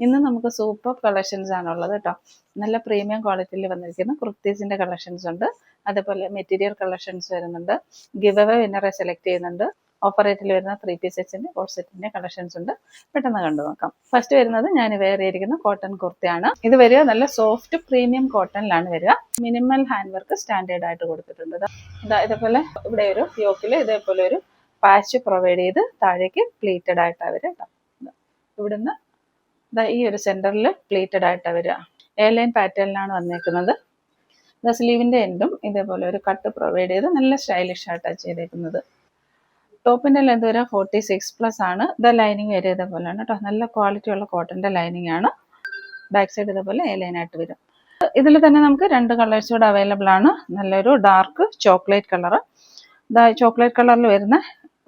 ഇന്ന് നമുക്ക് super collections ആണുള്ളത് കേട്ടോ. നല്ല പ്രീമിയം ക്വാളിറ്റിയിൽ വന്നിരിക്കുന്ന കുർത്തീസിൻ്റെ കളക്ഷൻസ് ഉണ്ട്. അതേപോലെ മെറ്റീരിയൽ കളക്ഷൻസ് വരുന്നുണ്ട്. ഗിവ് അവേ വിന്നറെ സെലക്ട് ചെയ്യുന്നുണ്ട്. ഓഫർ റേറ്റിൽ വരുന്ന 3 പീസ് സെറ്റിൻ്റെ കോട്ട് സെറ്റിൻ്റെ കളക്ഷൻസ് ഉണ്ട്. പെട്ടെന്ന് കണ്ടു നോക്കാം. ഫസ്റ്റ് വരുന്നത് ഞാൻ വേറെ ഇരിക്കുന്ന കോട്ടൺ കുർത്തയാണ്. ഇത് വരിക നല്ല സോഫ്റ്റ് പ്രീമിയം കോട്ടണിലാണ് വരിക. മിനിമൽ ഹാൻഡ് വർക്ക് സ്റ്റാൻഡേർഡ് ആയിട്ട് കൊടുത്തിട്ടുണ്ട്. ഇതേപോലെ ഇവിടെ ഒരു യോക്കിൽ ഇതേപോലെ ഒരു പാച്ച് പ്രൊവൈഡ് ചെയ്ത് താഴേക്ക് പ്ലീറ്റഡ് ആയിട്ടാണ് വരിക കേട്ടോ. ഇവിടുന്ന് ഈ ഒരു സെന്ററിൽ പ്ലീറ്റഡ് ആയിട്ടാണ് വരിക. എ ലൈൻ പാറ്റേണിലാണ് വന്നേക്കുന്നത്. സ്ലീവിൻ്റെ എൻഡും ഇതേപോലെ ഒരു കട്ട് പ്രൊവൈഡ് ചെയ്ത് നല്ല സ്റ്റൈലിഷ് ആയിട്ടാണ് ചെയ്തേക്കുന്നത്. ടോപ്പിൻ്റെ ലെന്ത് വരെ 46+ ആണ്. ലൈനിങ് വരെ ഇതേപോലെയാണ് കേട്ടോ. നല്ല ക്വാളിറ്റി ഉള്ള കോട്ടൻ്റെ ലൈനിങ് ആണ്. ബാക്ക് സൈഡ് ഇതേപോലെ എ ലൈൻ ആയിട്ട് വരും. ഇതിൽ തന്നെ നമുക്ക് 2 കളേഴ്സ് കൂടെ അവൈലബിൾ ആണ്. നല്ലൊരു ഡാർക്ക് ചോക്ലേറ്റ് കളറ്. ചോക്ലേറ്റ് കളറിൽ വരുന്ന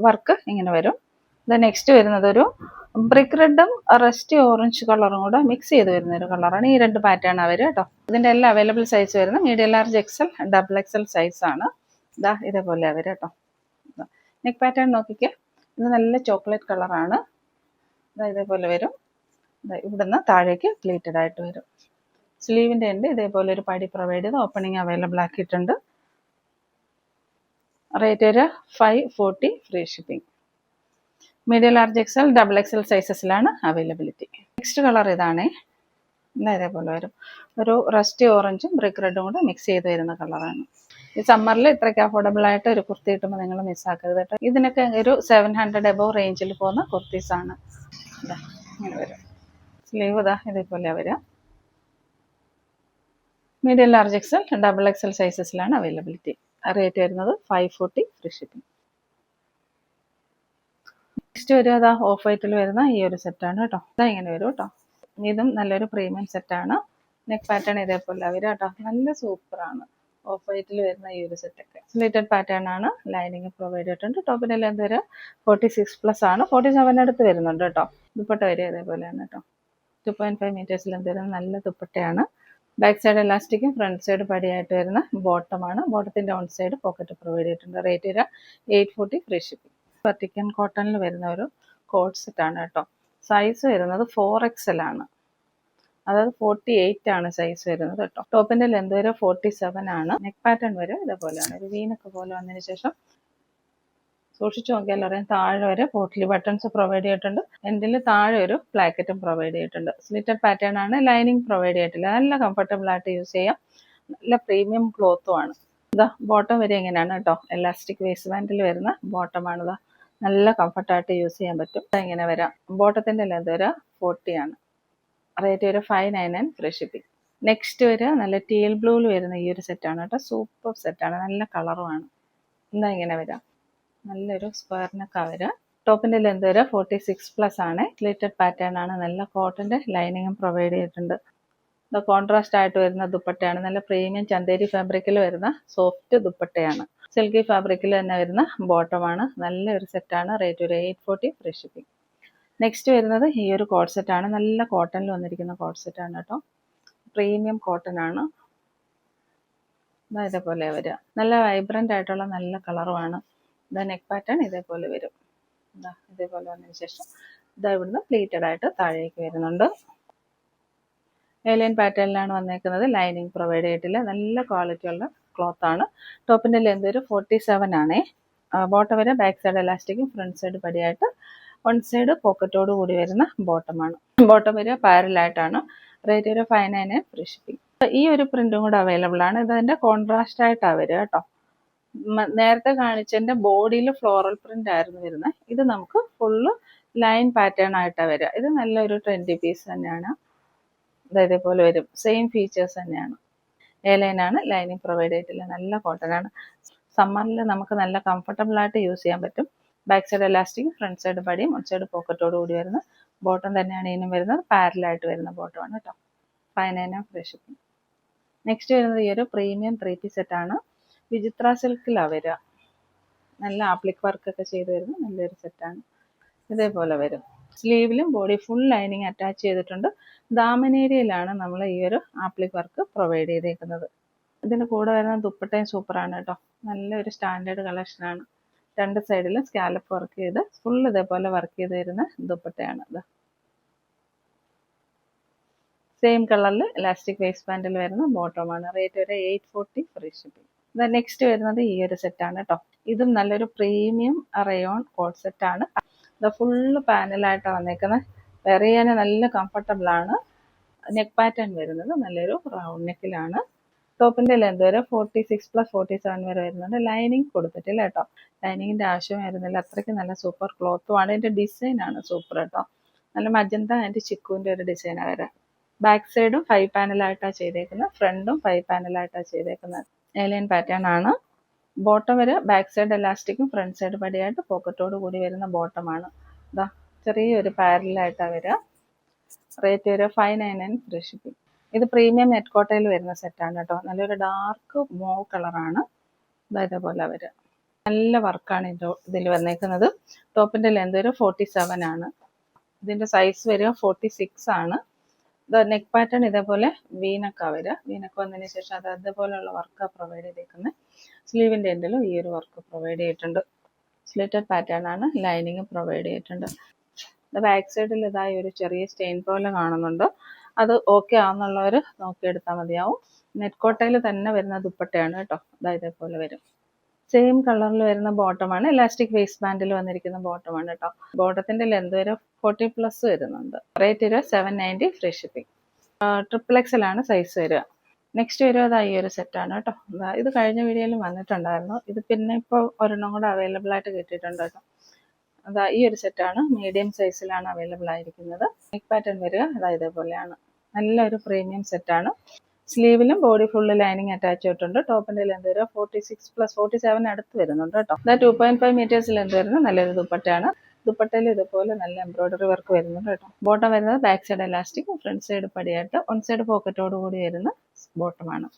വർക്ക് ഇങ്ങനെ വരും. നെക്സ്റ്റ് വരുന്നത് ഒരു ബ്രിക്ക് റെഡും റസ്റ്റ് ഓറഞ്ച് കളറും കൂടെ മിക്സ് ചെയ്ത് വരുന്ന ഒരു കളറാണ്. ഈ 2 പാറ്റേൺ അവർ കേട്ടോ. ഇതിൻ്റെ എല്ലാം അവൈലബിൾ സൈസ് വരുന്ന medium large XL XL size ആണ്. ഇതേപോലെ അവർ കേട്ടോ. നെക്ക് പാറ്റേൺ നോക്കിക്കേ. ഇത് നല്ല ചോക്ലേറ്റ് കളറാണ്. ഇതേപോലെ വരും. ഇവിടുന്ന് താഴേക്ക് പ്ലീറ്റഡ് ആയിട്ട് വരും. സ്ലീവിൻ്റെ ഉണ്ട് ഇതേപോലെ ഒരു പടി പ്രൊവൈഡ് ചെയ്ത് ഓപ്പണിംഗ് അവൈലബിൾ ആക്കിയിട്ടുണ്ട്. റേറ്റ് ഒരു 540 free shipping. Medium large XL XL സൈസസിലാണ് അവൈലബിലിറ്റി. നെക്സ്റ്റ് കളർ ഇതാണേ. ഇതേപോലെ വരും. ഒരു റസ്റ്റി ഓറഞ്ചും ബ്രിക്ക് റെഡും കൂടെ മിക്സ് ചെയ്ത് വരുന്ന കളറാണ്. ഈ സമ്മറിൽ ഇത്രയ്ക്ക് അഫോർഡബിൾ ആയിട്ട് ഒരു കുർത്തി കിട്ടുമ്പോൾ നിങ്ങൾ മിസ്സാക്കരുത് കേട്ടോ. ഇതിനൊക്കെ ഒരു 700 എബോവ് റേഞ്ചിൽ പോകുന്ന കുർത്തീസാണ്. ഇങ്ങനെ വരും. സ്ലീവ് ഇതേപോലെ വരിക. മീഡിയം ലാർജ് XL XL സൈസസിലാണ് അവൈലബിലിറ്റി. റേറ്റ് വരുന്നത് 540 ഫ്രീ ഷിപ്പിംഗ്. നെക്സ്റ്റ് വരിക ഓഫ് വൈറ്റിൽ വരുന്ന ഈ ഒരു സെറ്റാണ് കേട്ടോ. ഇങ്ങനെ വരും കേട്ടോ. ഇതും നല്ലൊരു പ്രീമിയം സെറ്റാണ്. നെക്ക് പാറ്റേൺ ഇതേപോലെ വരും കേട്ടോ. നല്ല സൂപ്പറാണ്. ഓഫ് വൈറ്റിൽ വരുന്ന ഈ ഒരു സെറ്റൊക്കെ സ്ലിറ്റഡ് പാറ്റേൺ ആണ്. ലൈനിങ് പ്രൊവൈഡ് ചെയ്തിട്ടുണ്ട്. ടോപ്പിൻ്റെ ലെന്ത് വരെ 46+ ആണ്. 47 അടുത്ത് വരുന്നുണ്ട് കേട്ടോ. ദുപ്പട്ട വരെ ഇതേപോലെയാണ് കേട്ടോ. 2.5 മീറ്റേഴ്സ് ലെന്ത് വരുന്ന നല്ല ദുപ്പട്ടയാണ്. ബാക്ക് സൈഡ് എലാസ്റ്റിക്കും ഫ്രണ്ട് സൈഡ് പടിയായിട്ട് വരുന്ന ബോട്ടമാണ്. ബോട്ടത്തിൻ്റെ ഓൺ സൈഡ് പോക്കറ്റ് പ്രൊവൈഡ് ചെയ്തിട്ടുണ്ട്. റേറ്റ് വരെ 840 ഫ്രീ ഷിപ്പിംഗ്. വെർട്ടിക്കൻ കോട്ടണിൽ വരുന്ന ഒരു കോട്ട് സെറ്റാണ് കേട്ടോ. സൈസ് വരുന്നത് 4XL ആണ്. അതായത് 48 ആണ് സൈസ് വരുന്നത് കേട്ടോ. ടോപ്പിന്റെ ലെന്ത് വരെ 47 ആണ്. നെക്ക് പാറ്റേൺ വരെ ഇതേപോലെയാണ്. ഒരു വീനൊക്കെ പോലെ വന്നതിന് ശേഷം സൂക്ഷിച്ചു നോക്കിയാൽ അറിയാം. താഴെ വരെ പോട്ട്ലി ബട്ടൺസ് പ്രൊവൈഡ് ചെയ്തിട്ടുണ്ട്. എൻഡിൽ താഴെ ഒരു പ്ലാക്കറ്റും പ്രൊവൈഡ് ചെയ്തിട്ടുണ്ട്. സ്ലിറ്റഡ് പാറ്റേൺ ആണ്. ലൈനിങ് പ്രൊവൈഡ് ചെയ്തിട്ടില്ല. നല്ല കംഫർട്ടബിൾ ആയിട്ട് യൂസ് ചെയ്യാം. നല്ല പ്രീമിയം ക്ലോത്തും ആണ്. ബോട്ടം വരെ എങ്ങനെയാണ് കേട്ടോ. എലാസ്റ്റിക് വേസ്റ്റ് ബാൻഡിൽ വരുന്ന ബോട്ടമാണ്. നല്ല കംഫർട്ടായിട്ട് യൂസ് ചെയ്യാൻ പറ്റും. ഇങ്ങനെ വരാം. ബോട്ടത്തിന്റെ ലെന്ത് വരെ 40 ആണ്. റേറ്റ് വരെ 599 ഫ്രീ ഷിപ്പിംഗ്. നെക്സ്റ്റ് വരെ നല്ല ടീൽ ബ്ലൂവിൽ വരുന്ന ഈ ഒരു സെറ്റാണ് കേട്ടോ. സൂപ്പർ സെറ്റാണ്. നല്ല കളറുമാണ്. ഇങ്ങനെ വരാം. നല്ലൊരു സ്ക്വയറിനൊക്കെ വരാം. ടോപ്പിന്റെ ലെന്ത് വരെ 46+ ആണ്. സ്ലിറ്റഡ് പാറ്റേൺ ആണ്. നല്ല കോട്ടന്റെ ലൈനിങ്ങും പ്രൊവൈഡ് ചെയ്തിട്ടുണ്ട്. കോൺട്രാസ്റ്റ് ആയിട്ട് വരുന്ന ദുപ്പട്ടയാണ്. നല്ല പ്രീമിയം ചന്തേരി ഫാബ്രിക്കിൽ വരുന്ന സോഫ്റ്റ് ദുപ്പട്ടയാണ്. സിൽക്കി ഫാബ്രിക്കിൽ തന്നെ വരുന്ന ബോട്ടമാണ്. നല്ലൊരു സെറ്റാണ്. റേറ്റ് ഒരു 840 ഫ്രീ ഷിപ്പിംഗ്. നെക്സ്റ്റ് വരുന്നത് ഈ ഒരു കോട്ട് സെറ്റാണ്. നല്ല കോട്ടണിൽ വന്നിരിക്കുന്ന കോട്ട് സെറ്റാണ് കേട്ടോ. പ്രീമിയം കോട്ടൺ ആണ്. ഇതേപോലെ വരിക. നല്ല വൈബ്രൻ്റ് ആയിട്ടുള്ള നല്ല കളറുമാണ്. നെക്ക് പാറ്റേൺ ഇതേപോലെ വരും. ഇതേപോലെ വന്നതിന് ശേഷം ഇവിടുന്ന് പ്ലീറ്റഡ് ആയിട്ട് താഴേക്ക് വരുന്നുണ്ട്. ലൈൻ പാറ്റേണിലാണ് വന്നേക്കുന്നത്. ലൈനിങ് പ്രൊവൈഡ് ചെയ്തിട്ടില്ല. നല്ല ക്വാളിറ്റി ഉള്ള ക്ലോത്ത് ആണ്. ടോപ്പിന്റെ ലെന്ത് ഒരു 47 ആണേ. ബോട്ടം വരെ ബാക്ക് സൈഡ് എലാസ്റ്റിക്കും ഫ്രണ്ട് സൈഡ് പടിയായിട്ട് വൺ സൈഡ് പോക്കറ്റോട് കൂടി വരുന്ന ബോട്ടമാണ്. ബോട്ടം വരെ പാരലായിട്ടാണ്. റേറ്റ് ഒരു 599 ഫ്രീ ഷിപ്പിംഗ്. ഈ ഒരു പ്രിന്റും കൂടെ അവൈലബിൾ ആണ്. ഇതിന്റെ കോൺട്രാസ്റ്റ് ആയിട്ടാണ് വരിക കേട്ടോ. നേരത്തെ കാണിച്ചതിന്റെ ബോഡിയിൽ ഫ്ലോറൽ പ്രിന്റ് ആയിരുന്നു വരുന്നത്. ഇത് നമുക്ക് ഫുള്ള് ലൈൻ പാറ്റേൺ ആയിട്ടാണ് വരിക. ഇത് നല്ലൊരു ട്രെൻഡി പീസ് തന്നെയാണ്. ഇതേപോലെ വരും. സെയിം ഫീച്ചേഴ്സ് തന്നെയാണ്. എ ലൈനാണ്. ലൈനിങ് പ്രൊവൈഡ് ചെയ്തിട്ടില്ല. നല്ല കോട്ടൺ ആണ്. സമ്മറിൽ നമുക്ക് നല്ല കംഫർട്ടബിൾ ആയിട്ട് യൂസ് ചെയ്യാൻ പറ്റും. Back side elastic front side പടിയും വൺ സൈഡ് പോക്കറ്റോട് കൂടി വരുന്ന ബോട്ടം തന്നെയാണ് ഇതിനും വരുന്നത്. പാരലായിട്ട് വരുന്ന ബോട്ടമാണ് കേട്ടോ. 599 ഫ്രീ ഷിപ്പിംഗ്. നെക്സ്റ്റ് വരുന്നത് ഈ ഒരു പ്രീമിയം 3 പീസ് സെറ്റാണ്. വിചിത്ര സിൽക്കിലാണ് വരിക. നല്ല ആപ്ലിക് വർക്കൊക്കെ ചെയ്ത് വരുന്ന നല്ലൊരു സെറ്റാണ്. ഇതേപോലെ വരും. സ്ലീവിലും ബോഡി ഫുൾ ലൈനിങ് അറ്റാച്ച് ചെയ്തിട്ടുണ്ട്. ദാമനേരിയയിലാണ് നമ്മൾ ഈ ഒരു ആപ്ലിക് വർക്ക് പ്രൊവൈഡ് ചെയ്തേക്കുന്നത്. ഇതിന് കൂടെ വരുന്ന ദുപ്പട്ടയും സൂപ്പറാണ് കേട്ടോ. നല്ലൊരു സ്റ്റാൻഡേർഡ് കളക്ഷനാണ്. 2 സൈഡിലും സ്കാലപ്പ് വർക്ക് ചെയ്ത് ഫുൾ ഇതേപോലെ വർക്ക് ചെയ്ത് വരുന്ന ദുപ്പട്ടയാണ്. സെയിം കളറിൽ ഇലാസ്റ്റിക് വേസ്റ്റ് ബാൻഡിൽ വരുന്ന ബോട്ടമാണ്. റേറ്റ് ഒരു 840 ഫ്രീ ഷിപ്പിംഗ്. നെക്സ്റ്റ് വരുന്നത് ഈ ഒരു സെറ്റാണ് കേട്ടോ. ഇതും നല്ലൊരു പ്രീമിയം റയോൺ കോട്ട് സെറ്റാണ്. ഇത് ഫുള്ള് പാനലായിട്ടാണ് വന്നേക്കുന്നത്. വെയർ ചെയ്യാൻ നല്ല കംഫർട്ടബിൾ ആണ്. നെക്ക് പാറ്റേൺ വരുന്നത് നല്ലൊരു റൗണ്ട് നെക്കിലാണ്. ടോപ്പിന്റെ ലെന്ത് വരെ 46+47 വരെ വരുന്നുണ്ട്. ലൈനിങ് കൊടുത്തിട്ടില്ല കേട്ടോ. ലൈനിങ്ങിന്റെ ആവശ്യം വരുന്നില്ല. അത്രയ്ക്ക് നല്ല സൂപ്പർ ക്ലോത്തുമാണ്. ഇതിന്റെ ഡിസൈൻ ആണ് സൂപ്പർ കേട്ടോ. നല്ല മജന്ത ആൻഡ് ചിക്കുവിന്റെ ഒരു ഡിസൈനാണ് വരെ. ബാക്ക് സൈഡും 5 പാനലായിട്ടാണ് ചെയ്തേക്കുന്നത്. ഫ്രണ്ടും 5 പാനലായിട്ടാണ് ചെയ്തേക്കുന്നത്. എലൈൻ പാറ്റേൺ ആണ്. ബോട്ടം വരെ ബാക്ക് സൈഡ് എലാസ്റ്റിക്കും ഫ്രണ്ട് സൈഡ് പടിയായിട്ട് പോക്കറ്റോട് കൂടി വരുന്ന ബോട്ടമാണ്. ഇതാ ചെറിയൊരു പാരലായിട്ടാണ് വരിക. റേറ്റ് വരെ 599 ഫ്രീ ഷിപ്പിംഗ്. ഇത് പ്രീമിയം നെറ്റ് കോട്ടയിൽ വരുന്ന സെറ്റാണ് കേട്ടോ. നല്ലൊരു ഡാർക്ക് മോവ് കളറാണ്. ഇതേപോലെ വരിക. നല്ല വർക്കാണ് ഇതിൽ വന്നേക്കുന്നത്. ടോപ്പിന്റെ ലെന്ത് വരെ 47 ആണ്. ഇതിന്റെ സൈസ് വരിക 46 ആണ്. നെക്ക് പാറ്റേൺ ഇതേപോലെ വീനക്ക വരിക. വീനക്ക വന്നതിന് ശേഷം അത് അതേപോലെയുള്ള വർക്കാണ് പ്രൊവൈഡ് ചെയ്തേക്കുന്നത്. സ്ലീവിന്റെ എൻഡിലും ഈ ഒരു വർക്ക് പ്രൊവൈഡ് ചെയ്തിട്ടുണ്ട്. സ്ലിറ്റഡ് പാറ്റേൺ ആണ്. ലൈനിങ് പ്രൊവൈഡ് ചെയ്തിട്ടുണ്ട്. ബാക്ക് സൈഡിൽ ഇതായി ഒരു ചെറിയ സ്റ്റെയിൻ പോലെ കാണുന്നുണ്ട്. അത് ഓക്കെ ആണെന്നുള്ളവർ നോക്കിയെടുത്താൽ മതിയാവും. നെറ്റ് കോട്ടയിൽ തന്നെ വരുന്ന ദുപ്പട്ടയാണ് കേട്ടോ. ഇതേപോലെ വരും. സെയിം കളറിൽ വരുന്ന ബോട്ടമാണ്. ഇലാസ്റ്റിക് വേസ്റ്റ് ബാൻഡിൽ വന്നിരിക്കുന്ന ബോട്ടമാണ് കേട്ടോ. ബോട്ടത്തിന്റെ ലെന്ത് വരെ 40+ വരുന്നുണ്ട്. റേറ്റ് വരെ 790 ഫ്രീ ഷിപ്പിംഗ്. XXL ആണ് സൈസ് വരിക. നെക്സ്റ്റ് വരുന്നത് ഈ ഒരു സെറ്റാണ് കേട്ടോ. ഇത് കഴിഞ്ഞ വീഡിയോയിലും വന്നിട്ടുണ്ടായിരുന്നു. ഇത് പിന്നെ ഇപ്പോൾ ഒരെണ്ണം കൂടെ അവൈലബിൾ ആയിട്ട് കിട്ടിയിട്ടുണ്ട് കേട്ടോ. ഈ ഒരു സെറ്റാണ്. മീഡിയം സൈസിലാണ് അവൈലബിൾ ആയിരിക്കുന്നത്. നെക്ക് പാറ്റേൺ വരിക ഇതേപോലെയാണ്. നല്ലൊരു പ്രീമിയം സെറ്റാണ്. സ്ലീവിലും ബോഡി ഫുള്ള് ലൈനിങ് അറ്റാച്ച് ചെയ്തിട്ടുണ്ട്. ടോപ്പിന്റെ ലെന്ത് വരെ 46+47 അടുത്ത് വരുന്നുണ്ട് കേട്ടോ. 2.5 മീറ്റേഴ്സ് ലെന്ത് വരുന്ന നല്ലൊരു ദുപ്പട്ടയാണ്. ദുപ്പട്ടയിൽ ഇതുപോലെ നല്ല എംബ്രോയിഡറി വർക്ക് വരുന്നുണ്ട് കേട്ടോ. ബോട്ടം വരുന്നത് back side elastic, front side പടിയായിട്ട് വൺ സൈഡ് പോക്കറ്റോട് കൂടി വരുന്ന ബോട്ടമാണ്.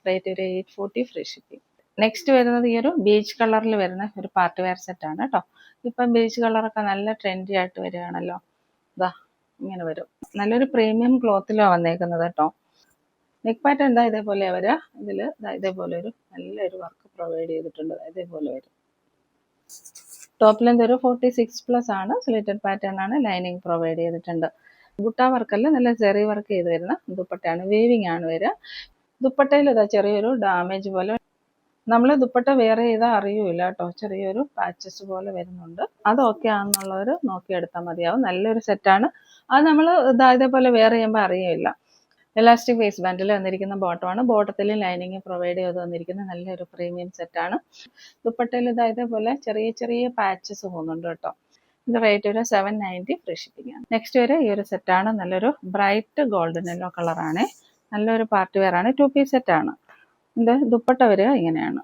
റേറ്റ് ഒരു 840 ഫ്രീ ഷിപ്പിംഗ്. നെക്സ്റ്റ് വരുന്നത് ഈ ഒരു ബീച്ച് കളറിൽ വരുന്ന ഒരു പാർട്ടി വെയർ സെറ്റാണ് കേട്ടോ. ഇപ്പം ബീച്ച് കളറൊക്കെ നല്ല ട്രെൻഡി ആയിട്ട് വരികയാണല്ലോ. ഇങ്ങനെ വരും. നല്ലൊരു പ്രീമിയം ക്ലോത്തിലാണ് വന്നേക്കുന്നത് കേട്ടോ. നെക്ക് പാറ്റേൺ ഇതേപോലെ വരിക. ഇതിൽ ഇതേപോലെ ഒരു നല്ലൊരു വർക്ക് പ്രൊവൈഡ് ചെയ്തിട്ടുണ്ട്. ഇതേപോലെ വരും. ടോപ്പ് ലെന്ത് ഒരു 46+ ആണ്. സ്ലിറ്റഡ് പാറ്റേൺ ആണ്. ലൈനിങ് പ്രൊവൈഡ് ചെയ്തിട്ടുണ്ട്. ബുട്ട വർക്കല്ല, നല്ല ചെറിയ വർക്ക് ചെയ്ത് വരുന്ന ദുപ്പട്ടയാണ്. വീവിങ് ആണ് വരിക. ദുപ്പട്ടയിൽ ചെറിയൊരു ഡാമേജ് പോലെ നമ്മൾ ദുപ്പട്ട വെയർ ചെയ്താൽ അറിയൂല കേട്ടോ. ചെറിയൊരു പാച്ചസ് പോലെ വരുന്നുണ്ട്. അത് ഓക്കെ ആണെന്നുള്ളവർ നോക്കിയെടുത്താൽ മതിയാവും. നല്ലൊരു സെറ്റാണ്. അത് നമ്മൾ ഇതേപോലെ വെയർ ചെയ്യുമ്പോൾ അറിയില്ല. എലാസ്റ്റിക് വേസ്റ്റ് ബാൻഡിൽ വന്നിരിക്കുന്ന ബോട്ടമാണ്. ബോട്ടത്തിൽ ലൈനിങ് പ്രൊവൈഡ് ചെയ്ത് വന്നിരിക്കുന്ന നല്ലൊരു പ്രീമിയം സെറ്റാണ്. ദുപ്പട്ടയിൽ ഇതേപോലെ ചെറിയ ചെറിയ പാച്ചസ് പോകുന്നുണ്ട് കേട്ടോ. ഇത് റേറ്റ് ഒരു 790 ഫ്രീ ഷിപ്പിംഗ് ആണ്. നെക്സ്റ്റ് വരെ ഈ ഒരു സെറ്റാണ്. നല്ലൊരു ബ്രൈറ്റ് ഗോൾഡൻ യെല്ലോ കളറാണ്. നല്ലൊരു പാർട്ടി വെയർ ആണ്. 2 പീസ് സെറ്റാണ്. ഇത് ദുപ്പട്ട വരിക ഇങ്ങനെയാണ്.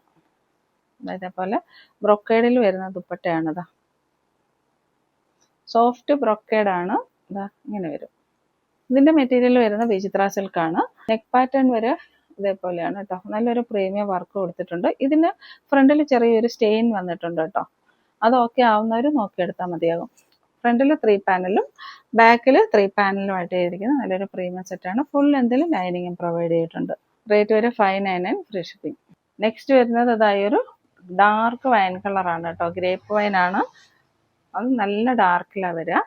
ഇതേപോലെ ബ്രൊക്കേഡിൽ വരുന്ന ദുപ്പട്ടയാണിത്. സോഫ്റ്റ് ബ്രൊക്കേഡാണ്. ഇങ്ങനെ വരും. ഇതിന്റെ മെറ്റീരിയൽ വരുന്ന വിചിത്ര സിൽക്കാണ്. നെക്ക് പാറ്റേൺ വരെ ഇതേപോലെയാണ് കേട്ടോ. നല്ലൊരു പ്രീമിയം വർക്ക് കൊടുത്തിട്ടുണ്ട്. ഇതിന് ഫ്രണ്ടിൽ ചെറിയൊരു സ്റ്റെയിൻ വന്നിട്ടുണ്ട് കേട്ടോ. അത് ഓക്കെ ആവുന്നവർ നോക്കിയെടുത്താൽ മതിയാകും. ഫ്രണ്ടിൽ 3 പാനലും ബാക്കിൽ 3 പാനലുമായിട്ട് ചെയ്തിരിക്കുന്ന നല്ലൊരു പ്രീമിയം സെറ്റാണ്. ഫുൾ ലെന്തിലും ലൈനിങ്ങും പ്രൊവൈഡ് ചെയ്തിട്ടുണ്ട്. റേറ്റ് വരെ 599 ഫ്രീ ഷിപ്പിംഗ്. നെക്സ്റ്റ് വരുന്നത് ഒരു ഡാർക്ക് വൈൻ കളറാണ് കേട്ടോ. ഗ്രേപ്പ് വൈൻ ആണ്. അത് നല്ല ഡാർക്കിലാണ് വരിക.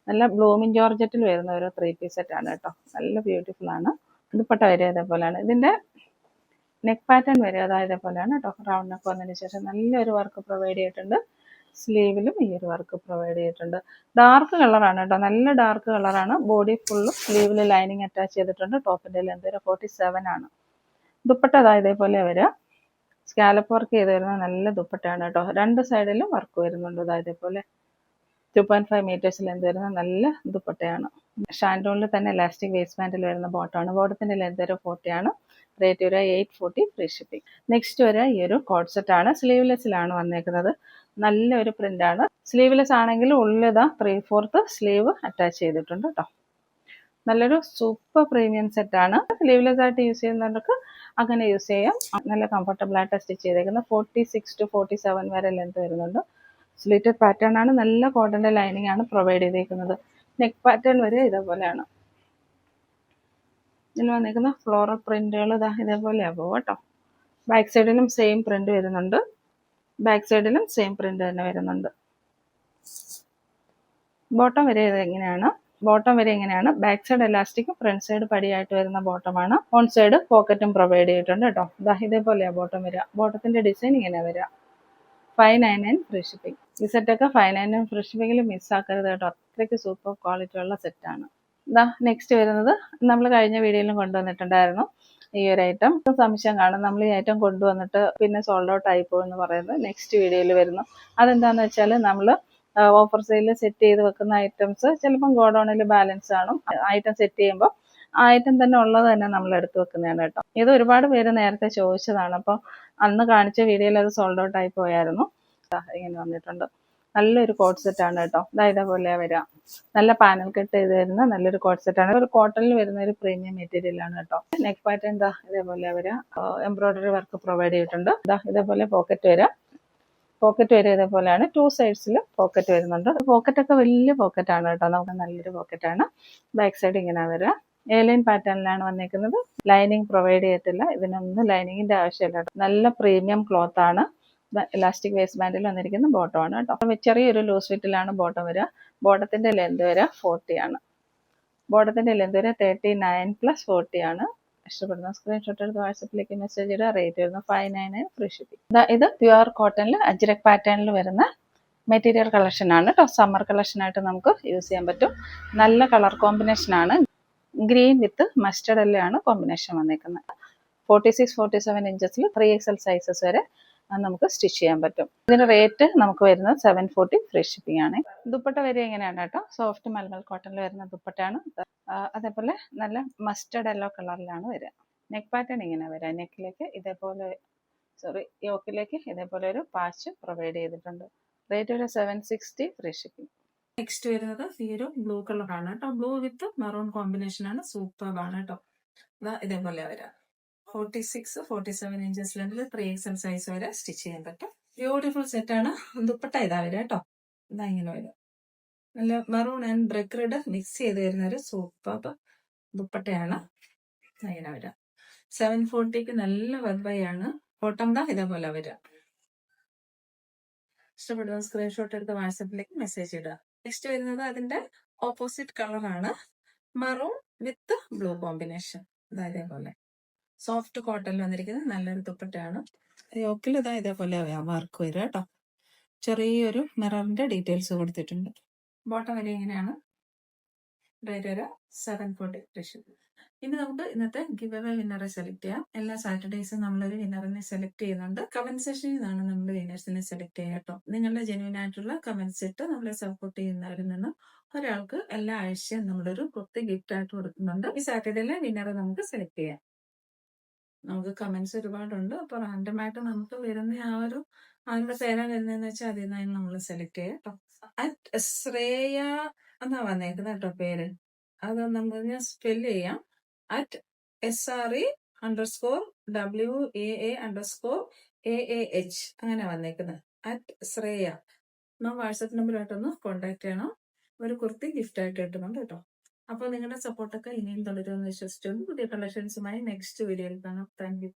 നല്ല ബ്ലൂമിങ് ജോർജറ്റിൽ വരുന്ന ഒരു 3 പീസ് സെറ്റാണ് കേട്ടോ. നല്ല ബ്യൂട്ടിഫുൾ ആണ്. ദുപ്പട്ട വരിക ഇതേപോലെയാണ്. ഇതിന്റെ നെക്ക് പാറ്റേൺ വരിക ഇതേപോലെയാണ് കേട്ടോ. റൗണ്ട് നെക്ക് വന്നതിന് ശേഷം നല്ലൊരു വർക്ക് പ്രൊവൈഡ് ചെയ്തിട്ടുണ്ട്. സ്ലീവിലും ഈ ഒരു വർക്ക് പ്രൊവൈഡ് ചെയ്തിട്ടുണ്ട്. ഡാർക്ക് കളറാണ് കേട്ടോ. നല്ല ഡാർക്ക് കളറാണ്. ബോഡി ഫുള്ളും സ്ലീവിൽ ലൈനിങ് അറ്റാച്ച് ചെയ്തിട്ടുണ്ട്. ടോപ്പിന്റെ ലെന്ത് വരെ 47 ആണ്. ദുപ്പട്ട ഇതേപോലെ വരിക. സ്കാലപ്പ് വർക്ക് ചെയ്ത് വരുന്ന നല്ല ദുപ്പട്ടയാണ് കേട്ടോ. 2 സൈഡിലും വർക്ക് വരുന്നുണ്ട്. ഇതേപോലെ 2.5 മീറ്റേഴ്സ് ലെന്ത് വരുന്ന നല്ല ദുപ്പട്ടയാണ്. ഷാൻഡോണിൽ തന്നെ ഇലാസ്റ്റിക് വേസ്റ്റ് ബാൻഡിൽ വരുന്ന ബോട്ടമാണ്. ബോട്ടത്തിന്റെ ലെന്ത് വരെ 40 ആണ്. റേറ്റ് വരെ 840 ഫ്രീ ഷിപ്പിംഗ്. നെക്സ്റ്റ് വരെ ഈ ഒരു കോഡ് സെറ്റ് ആണ്. സ്ലീവ്ലെസ്സിലാണ് വന്നേക്കുന്നത്. നല്ലൊരു പ്രിന്റ് ആണ്. സ്ലീവ്ലെസ് ആണെങ്കിൽ ഉള്ളിൽ 3/4 സ്ലീവ് അറ്റാച്ച് ചെയ്തിട്ടുണ്ട് കേട്ടോ. നല്ലൊരു സൂപ്പർ പ്രീമിയം സെറ്റാണ്. സ്ലീവ്ലെസ് ആയിട്ട് യൂസ് ചെയ്യുന്നവർക്ക് അങ്ങനെ യൂസ് ചെയ്യാം. നല്ല കംഫർട്ടബിൾ ആയിട്ട് സ്റ്റിച്ച് ചെയ്തേക്കുന്നത്. 46 to 47 വരെ ലെന്ത് വരുന്നുണ്ട്. സ്ലിറ്റഡ് പാറ്റേൺ ആണ്. നല്ല കോട്ടന്റെ ലൈനിങ് ആണ് പ്രൊവൈഡ് ചെയ്തേക്കുന്നത്. നെക്ക് പാറ്റേൺ വരെ ഇതേപോലെയാണ്. ഇതിൽ വന്നിരിക്കുന്ന ഫ്ലോറൽ പ്രിന്റുകൾ ഇതേപോലെയാണ് പോകും കേട്ടോ. ബാക്ക് സൈഡിലും സെയിം പ്രിന്റ് വരുന്നുണ്ട്. ബാക്ക് സൈഡിലും സെയിം പ്രിന്റ് തന്നെ വരുന്നുണ്ട്. ബോട്ടം വരെ ഇത് എങ്ങനെയാണ്. ബോട്ടം വരെ ഇങ്ങനെയാണ്. ബാക്ക് സൈഡ് എലാസ്റ്റിക്കും ഫ്രണ്ട് സൈഡ് പടിയായിട്ട് വരുന്ന ബോട്ടമാണ്. ഓൺ സൈഡ് പോക്കറ്റും പ്രൊവൈഡ് ചെയ്തിട്ടുണ്ട് കേട്ടോ. ഇതേപോലെയാണ് ബോട്ടം വരിക. ബോട്ടത്തിന്റെ ഡിസൈൻ ഇങ്ങനെ വരിക. 599 ഫ്രീ ഷിപ്പിംഗ്. ഈ സെറ്റൊക്കെ 599 ഫ്രീ ഷിപ്പിംഗിൽ മിസ്സാക്കരുത് കേട്ടോ. അത്രയ്ക്ക് സൂപ്പർ ക്വാളിറ്റി ഉള്ള സെറ്റാണ്. നെക്സ്റ്റ് വരുന്നത് നമ്മൾ കഴിഞ്ഞ വീഡിയോയിലും കൊണ്ടുവന്നിട്ടുണ്ടായിരുന്നു ഈ ഒരു ഐറ്റം. സംശയം കാണും, നമ്മൾ ഈ ഐറ്റം കൊണ്ടുവന്നിട്ട് പിന്നെ സോൾഡ് ഔട്ട് ആയിപ്പോയി എന്ന് പറയുന്നത് നെക്സ്റ്റ് വീഡിയോയിൽ വരുന്നു. അതെന്താണെന്ന് വെച്ചാൽ നമ്മൾ ഓഫർ സെയിലിൽ സെറ്റ് ചെയ്ത് വെക്കുന്ന ഐറ്റംസ് ചിലപ്പം ഗോഡൗണിൽ ബാലൻസ് കാണും. ഐറ്റം സെറ്റ് ചെയ്യുമ്പോൾ ആ ഐറ്റം തന്നെ ഉള്ളത് തന്നെ നമ്മൾ എടുത്ത് വെക്കുന്നതാണ് കേട്ടോ. ഇത് ഒരുപാട് പേര് നേരത്തെ ചോദിച്ചതാണ്. അപ്പോൾ അന്ന് കാണിച്ച വീഡിയോയിൽ അത് സോൾഡ് ഔട്ട് ആയി പോയായിരുന്നു. ഇങ്ങനെ വന്നിട്ടുണ്ട്. നല്ലൊരു കോട്ട് സെറ്റാണ് കേട്ടോ. ഇതേപോലെ വരാം. നല്ല പാനൽ കട്ട് ചെയ്ത് വരുന്ന നല്ലൊരു കോട്ട് സെറ്റാണ്. ഒരു കോട്ടണിൽ വരുന്ന ഒരു പ്രീമിയം മെറ്റീരിയലാണ് കേട്ടോ. നെക്ക് പാറ്റേൺ ഇതേപോലെ വരാം. എംബ്രോയിഡറി വർക്ക് പ്രൊവൈഡ് ചെയ്തിട്ടുണ്ട്. ഇതേപോലെ പോക്കറ്റ് വരാം. പോക്കറ്റ് വരെ ഇതേപോലെയാണ്. 2 സൈഡ്സിൽ പോക്കറ്റ് വരുന്നുണ്ട്. പോക്കറ്റൊക്കെ വലിയ പോക്കറ്റാണ് കേട്ടോ. നമുക്ക് നല്ലൊരു പോക്കറ്റാണ്. ബാക്ക് സൈഡ് ഇങ്ങനെ വരാം. എയർലൈൻ പാറ്റേണിലാണ് വന്നിരിക്കുന്നത്. ലൈനിങ് പ്രൊവൈഡ് ചെയ്തിട്ടില്ല. ഇതിനൊന്നും ലൈനിങ്ങിന്റെ ആവശ്യമില്ല. നല്ല പ്രീമിയം ക്ലോത്ത് ആണ്. ഇലാസ്റ്റിക് വേസ്റ്റ് ബാൻഡിൽ വന്നിരിക്കുന്ന ബോട്ടമാണ് കേട്ടോ. ചെറിയൊരു ലൂസ് ഫിറ്റിലാണ് ബോട്ടം വരിക. ബോട്ടത്തിന്റെ ലെന്ത് വരിക 40 ആണ്. ബോട്ടത്തിന്റെ ലെന്ത് വരിക 39+40 ആണ്. ഇഷ്ടപ്പെടുന്ന സ്ക്രീൻഷോട്ട് എടുത്ത് വാട്സപ്പിലേക്ക് മെസ്സേജ് ഇടുക. റേറ്റ് വരുന്നത് 599 ഫ്രീ ഷിപ്പിംഗ്. ഇത് പ്യുവർ കോട്ടണിൽ അജ്രക് പാറ്റേണിൽ വരുന്ന മെറ്റീരിയൽ കളക്ഷൻ ആണ് കേട്ടോ. സമ്മർ കളക്ഷൻ ആയിട്ട് നമുക്ക് യൂസ് ചെയ്യാൻ പറ്റും. നല്ല കളർ കോമ്പിനേഷൻ ആണ്. ഗ്രീൻ വിത്ത് മസ്റ്റർഡ് എല്ലാം കോമ്പിനേഷൻ വന്നേക്കുന്നത്. 46-47 ഇഞ്ചസിൽ 3XL സൈസസ് വരെ നമുക്ക് സ്റ്റിച്ച് ചെയ്യാൻ പറ്റും. ഇതിന്റെ റേറ്റ് നമുക്ക് വരുന്നത് 740 ഫ്രീ ഷിപ്പിംഗ് ആണ്. ദുപ്പട്ട വരെ എങ്ങനെയാണ് കേട്ടോ. സോഫ്റ്റ് മൽമൽ കോട്ടണിൽ വരുന്ന ദുപ്പട്ടയാണ്. അതേപോലെ നല്ല മസ്റ്റർഡ് യെല്ലോ കളറിലാണ് വരിക. നെക്ക് പാറ്റേൺ ഇങ്ങനെ വരിക. നെക്കിലേക്ക് ഇതേപോലെ യോക്കിലേക്ക് ഇതേപോലെ ഒരു പാച്ച് പ്രൊവൈഡ് ചെയ്തിട്ടുണ്ട്. റേറ്റ് ഒരു 760 ഫ്രീ ഷിപ്പിംഗ്. നെക്സ്റ്റ് വരുന്നത് ഈ ഒരു ബ്ലൂ കളറാണ് കേട്ടോ. ബ്ലൂ വിത്ത് മെറൂൺ കോമ്പിനേഷൻ ആണ്. സൂപ്പർബാണ് കേട്ടോ. ഇതേപോലെ വരാം. 46-47 ഇഞ്ചസ് ലെന്തിൽ 3XL സൈസ് വരെ സ്റ്റിച്ച് ചെയ്യാൻ പറ്റും. ബ്യൂട്ടിഫുൾ സെറ്റ് ആണ്. ദുപ്പട്ട വരാം കേട്ടോ. ഇങ്ങനെ വരും. നല്ല maroon and brick red mix ചെയ്ത് വരുന്ന ഒരു സൂപ്പർ ദുപ്പട്ടയാണ്. ഇങ്ങനെ വരാം. 740ക്ക് നല്ല വെർബയാണ്. ബോട്ടം ഇതേപോലെ വരാം. ഇഷ്ടപ്പെടുന്ന സ്ക്രീൻഷോട്ട് എടുത്ത് വാട്സപ്പിലേക്ക് മെസ്സേജ് ഇടുക. നെക്സ്റ്റ് വരുന്നത് അതിന്റെ ഓപ്പോസിറ്റ് കളറാണ്. മെറൂൺ വിത്ത് ബ്ലൂ കോമ്പിനേഷൻ. ഇതേപോലെ സോഫ്റ്റ് കോട്ടണിൽ വന്നിരിക്കുന്നത് നല്ലൊരു ദുപ്പട്ടയാണ്. യോക്കിൽ ഇതേപോലെ വർക്ക് വരിക കേട്ടോ. ചെറിയൊരു മിററിന്റെ ഡീറ്റെയിൽസ് കൊടുത്തിട്ടുണ്ട്. ബോട്ടം വരെ ഇങ്ങനെയാണ്. റേറ്റ് വരെ 740. ഇനി നമുക്ക് ഇന്നത്തെ ഗിവ് അവേ വിന്നറെ സെലക്ട് ചെയ്യാം. എല്ലാ സാറ്റർഡേയ്സും നമ്മളൊരു വിന്നറിനെ സെലക്ട് ചെയ്യുന്നുണ്ട്. കമന്റ് സെക്ഷനിൽ നിന്നാണ് നമ്മൾ വിന്നേഴ്സിനെ സെലക്ട് ചെയ്യുക കേട്ടോ. നിങ്ങളുടെ ജെന്യൂൻ ആയിട്ടുള്ള കമന്റ്സ് ഇട്ട് നമ്മളെ സപ്പോർട്ട് ചെയ്യുന്നവരിൽ നിന്ന് ഒരാൾക്ക് എല്ലാ ആഴ്ചയും നമ്മളൊരു പ്രത്യേക ഗിഫ്റ്റ് ആയിട്ട് കൊടുക്കുന്നുണ്ട്. ഈ സാറ്റർഡേയിലെ വിന്നറെ നമുക്ക് സെലക്ട് ചെയ്യാം. നമുക്ക് കമന്റ്സ് ഒരുപാടുണ്ട്. അപ്പൊ റാൻഡമായിട്ട് നമുക്ക് വരുന്ന ആരുടെ പേരാണ് വരുന്നതെന്ന് വെച്ചാൽ അതിൽ നിന്നാണ് നമ്മൾ സെലക്ട് ചെയ്യുക കേട്ടോ. @ശ്രേയ എന്നാ വന്നേക്കുന്നത് കേട്ടോ പേര്. അത് നമ്മൾ സ്പെല് ചെയ്യാം. @SRE_WAA_AAH അങ്ങനെ വന്നേക്കുന്നത്. @ശ്രേയ. വാട്സപ്പ് നമ്പറായിട്ടൊന്ന് കോൺടാക്ട് ചെയ്യണം. ഒരു കുർത്തി ഗിഫ്റ്റ് ആയിട്ട് കിട്ടുന്നുണ്ട് കേട്ടോ. അപ്പോൾ നിങ്ങളുടെ സപ്പോർട്ടൊക്കെ ഇനിയും തുടരുമെന്ന് വിശ്വസിച്ചുകൊണ്ട് പുതിയ കളക്ഷൻസുമായി നെക്സ്റ്റ് വീഡിയോയിൽ കാണാം. Thank you.